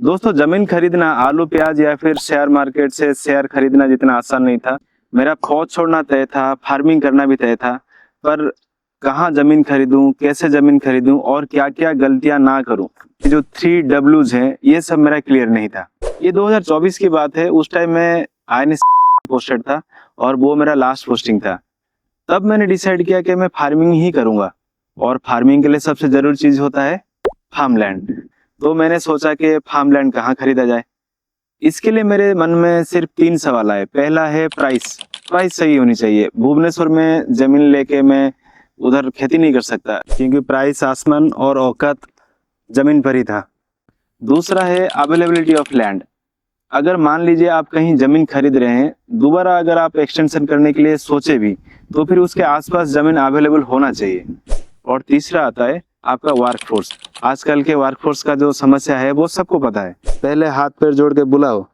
दोस्तों जमीन खरीदना आलू प्याज या फिर शेयर मार्केट से शेयर खरीदना जितना आसान नहीं था। मेरा फौज छोड़ना तय था, फार्मिंग करना भी तय था, पर कहाँ जमीन खरीदूं, कैसे जमीन खरीदूं और क्या क्या गलतियां ना करूं, ये जो 3 Ws हैं ये सब मेरा क्लियर नहीं था। ये 2024 की बात है। उस टाइम मैं INS पोस्टेड था और वो मेरा लास्ट पोस्टिंग था। तब मैंने डिसाइड किया कि मैं फार्मिंग ही करूंगा और फार्मिंग के लिए सबसे जरूरी चीज होता है फार्म लैंड। तो मैंने सोचा कि फार्म लैंड कहाँ खरीदा जाए। इसके लिए मेरे मन में सिर्फ 3 सवाल आए। पहला है प्राइस। प्राइस सही होनी चाहिए। भुवनेश्वर में जमीन लेके मैं उधर खेती नहीं कर सकता क्योंकि प्राइस आसमान और औकात जमीन पर ही था। दूसरा है अवेलेबिलिटी ऑफ लैंड। अगर मान लीजिए आप कहीं जमीन खरीद रहे हैं, दोबारा अगर आप एक्सटेंशन करने के लिए सोचे भी तो फिर उसके आसपास जमीन अवेलेबल होना चाहिए। और तीसरा आता है आपका वर्कफोर्स। आजकल के वर्कफोर्स का जो समस्या है वो सबको पता है। पहले हाथ पैर जोड़ के बुलाओ,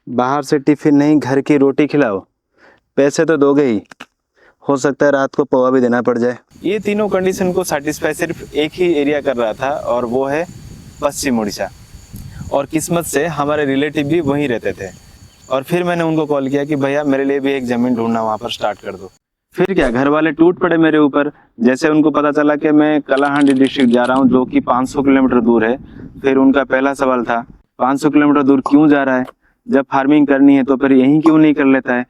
बाहर से टिफिन नहीं घर की रोटी खिलाओ, पैसे तो दोगे ही, हो सकता है रात को पोहा भी देना पड़ जाए। ये तीनों कंडीशन को सेटिस्फाई सिर्फ एक ही एरिया कर रहा था और वो है पश्चिम उड़ीसा। और किस्मत से हमारे रिलेटिव भी वहीं रहते थे। और फिर मैंने उनको कॉल किया कि भैया मेरे लिए भी एक ज़मीन ढूंढना वहाँ पर स्टार्ट कर दो। फिर क्या, घर वाले टूट पड़े मेरे ऊपर। जैसे उनको पता चला कि मैं कलाहांडी डिस्ट्रिक्ट जा रहा हूँ जो कि 500 किलोमीटर दूर है, फिर उनका पहला सवाल था 500 किलोमीटर दूर क्यों जा रहा है, जब फार्मिंग करनी है तो फिर यहीं क्यों नहीं कर लेता है,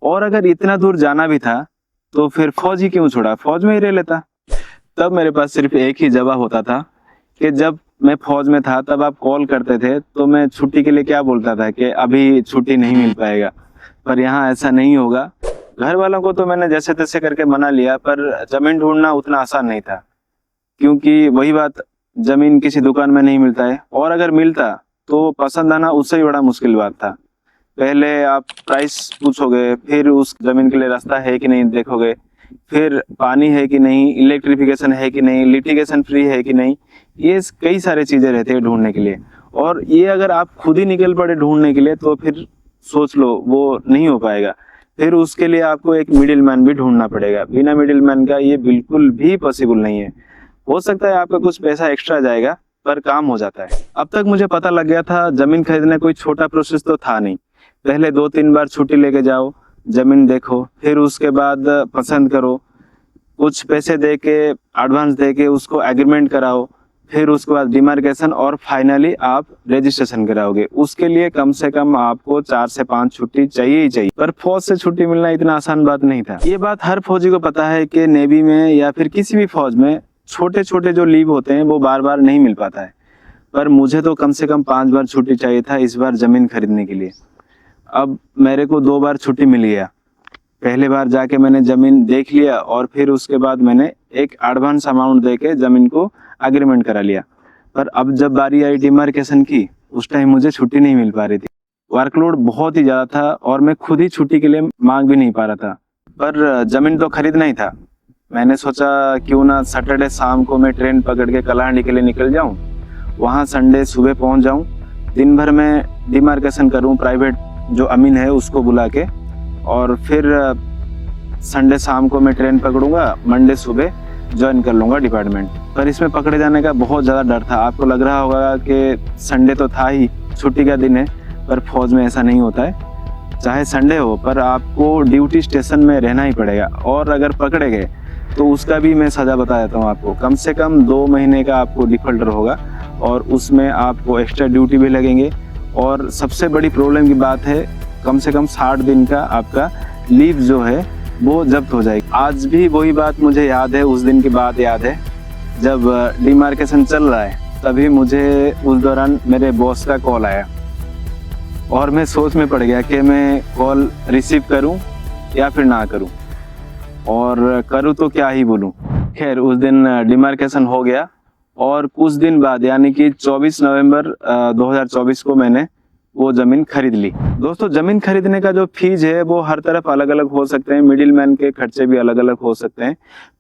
और अगर इतना दूर जाना भी था तो फिर फौज ही क्यों छोड़ा, फौज में ही रह लेता। तब मेरे पास सिर्फ एक ही जवाब होता था कि जब मैं फौज में था तब आप कॉल करते थे तो मैं छुट्टी के लिए क्या बोलता था कि अभी छुट्टी नहीं मिल पाएगा, पर यहाँ ऐसा नहीं होगा। घर वालों को तो मैंने जैसे तैसे करके मना लिया, पर जमीन ढूंढना उतना आसान नहीं था क्योंकि वही बात, जमीन किसी दुकान में नहीं मिलता है और अगर मिलता तो पसंद आना उससे भी बड़ा मुश्किल बात था। पहले आप प्राइस पूछोगे, फिर उस जमीन के लिए रास्ता है कि नहीं देखोगे, फिर पानी है कि नहीं, इलेक्ट्रिफिकेशन है कि नहीं, लिटिगेशन फ्री है कि नहीं, ये कई सारे चीजें रहती है ढूंढने के लिए। और ये अगर आप खुद ही निकल पड़े ढूंढने के लिए तो फिर सोच लो वो नहीं हो पाएगा। फिर उसके लिए आपको एक मिडिल मैन भी ढूंढना पड़ेगा। बिना मिडिल मैन का ये बिल्कुल भी पॉसिबल नहीं है। हो सकता है आपका कुछ पैसा एक्स्ट्रा जाएगा पर काम हो जाता है। अब तक मुझे पता लग गया था जमीन खरीदना कोई छोटा प्रोसेस तो था नहीं। पहले 2-3 बार छुट्टी लेके जाओ, जमीन देखो, फिर उसके बाद पसंद करो, कुछ पैसे दे के एडवांस दे के उसको एग्रीमेंट कराओ, फिर उसके बाद डिमार्केशन और फाइनली आप रजिस्ट्रेशन कराओगे। उसके लिए कम से कम आपको 4 से 5 छुट्टी चाहिए ही चाहिए। पर फौज से छुट्टी मिलना इतना आसान बात नहीं था। ये बात हर फौजी को पता है कि नेवी में या फिर किसी भी फौज में छोटे छोटे जो लीव होते हैं वो बार बार नहीं मिल पाता है। पर मुझे तो कम से कम 5 बार छुट्टी चाहिए था इस बार जमीन खरीदने के लिए। अब मेरे को 2 बार छुट्टी मिल गया। पहले बार जाके मैंने जमीन देख लिया और फिर उसके बाद मैंने एक एडवांस अमाउंट देके जमीन को एग्रीमेंट करा लिया। पर अब जब बारी आई डिमार्केशन की, उस टाइम मुझे छुट्टी नहीं मिल पा रही थी। वर्कलोड बहुत ही ज्यादा था और मैं खुद ही छुट्टी के लिए मांग भी नहीं पा रहा था। पर जमीन तो खरीदना ही था। मैंने सोचा क्यों ना सैटरडे शाम को मैं ट्रेन पकड़ के कलाहांडी के लिए निकल जाऊं, वहां संडे सुबह पहुंच जाऊं, दिन भर में डिमार्केशन करूं प्राइवेट जो अमीन है उसको बुला के, और फिर संडे शाम को मैं ट्रेन पकड़ूंगा, मंडे सुबह ज्वाइन कर लूंगा डिपार्टमेंट। पर इसमें पकड़े जाने का बहुत ज़्यादा डर था। आपको लग रहा होगा कि संडे तो था ही, छुट्टी का दिन है, पर फौज में ऐसा नहीं होता है। चाहे संडे हो पर आपको ड्यूटी स्टेशन में रहना ही पड़ेगा, और अगर पकड़े गए तो उसका भी मैं सज़ा बता देता हूँ आपको। कम से कम 2 महीने का आपको डिफॉल्टर होगा और उसमें आपको एक्स्ट्रा ड्यूटी भी लगेंगे। और सबसे बड़ी प्रॉब्लम की बात है, कम से कम 60 दिन का आपका लीव जो है वो जब्त हो जाएगी। आज भी वही बात मुझे याद है, उस दिन की बात याद है जब डिमार्केशन चल रहा है। तभी मुझे उस दौरान मेरे बॉस का कॉल आया और मैं सोच में पड़ गया कि मैं कॉल रिसीव करूं या फिर ना करूं, और करूं तो क्या ही बोलूं। खैर उस दिन डिमार्केशन हो गया और कुछ दिन बाद यानी कि 24 नवंबर 2024 को मैंने वो जमीन खरीद ली। दोस्तों जमीन खरीदने का जो फीस है वो हर तरफ अलग अलग हो सकते हैं, मिडिल मैन के खर्चे भी अलग अलग हो सकते हैं।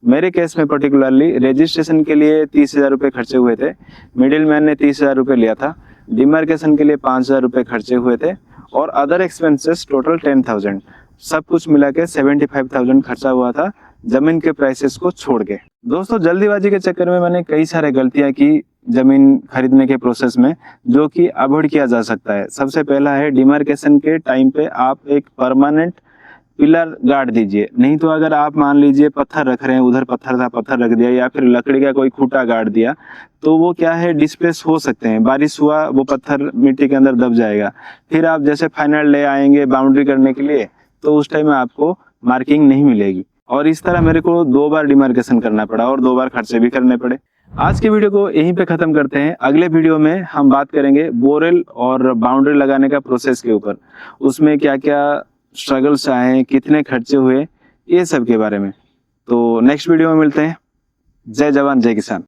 मेरे केस में पर्टिकुलरली रजिस्ट्रेशन के लिए 30,000 रुपये खर्चे हुए थे, मिडिल मैन ने 30,000 रुपये लिया था, डिमार्केशन के लिए 5,000 रुपये खर्चे हुए थे, और अदर एक्सपेंसेस टोटल 10,000, सब कुछ मिला के 75,000 खर्चा हुआ था जमीन के प्राइसेस को छोड़ के। दोस्तों जल्दीबाजी के चक्कर में मैंने कई सारे गलतियां की जमीन खरीदने के प्रोसेस में जो कि अवॉइड किया जा सकता है। सबसे पहला है डिमार्केशन के टाइम पे आप एक परमानेंट पिलर गाड़ दीजिए। नहीं तो अगर आप मान लीजिए पत्थर रख रहे हैं, उधर पत्थर था पत्थर रख दिया, या फिर लकड़ी का कोई खूंटा गाड़ दिया, तो वो क्या है डिस्प्लेस हो सकते हैं। बारिश हुआ वो पत्थर मिट्टी के अंदर दब जाएगा। फिर आप जैसे फाइनल ले आएंगे बाउंड्री करने के लिए, तो उस टाइम में आपको मार्किंग नहीं मिलेगी। और इस तरह मेरे को 2 बार डिमार्केशन करना पड़ा और 2 बार खर्चे भी करने पड़े। आज के वीडियो को यहीं पे खत्म करते हैं। अगले वीडियो में हम बात करेंगे बोरेल और बाउंड्री लगाने का प्रोसेस के ऊपर, उसमें क्या क्या स्ट्रगल्स आए, कितने खर्चे हुए, ये सब के बारे में। तो नेक्स्ट वीडियो में मिलते हैं। जय जवान जय किसान।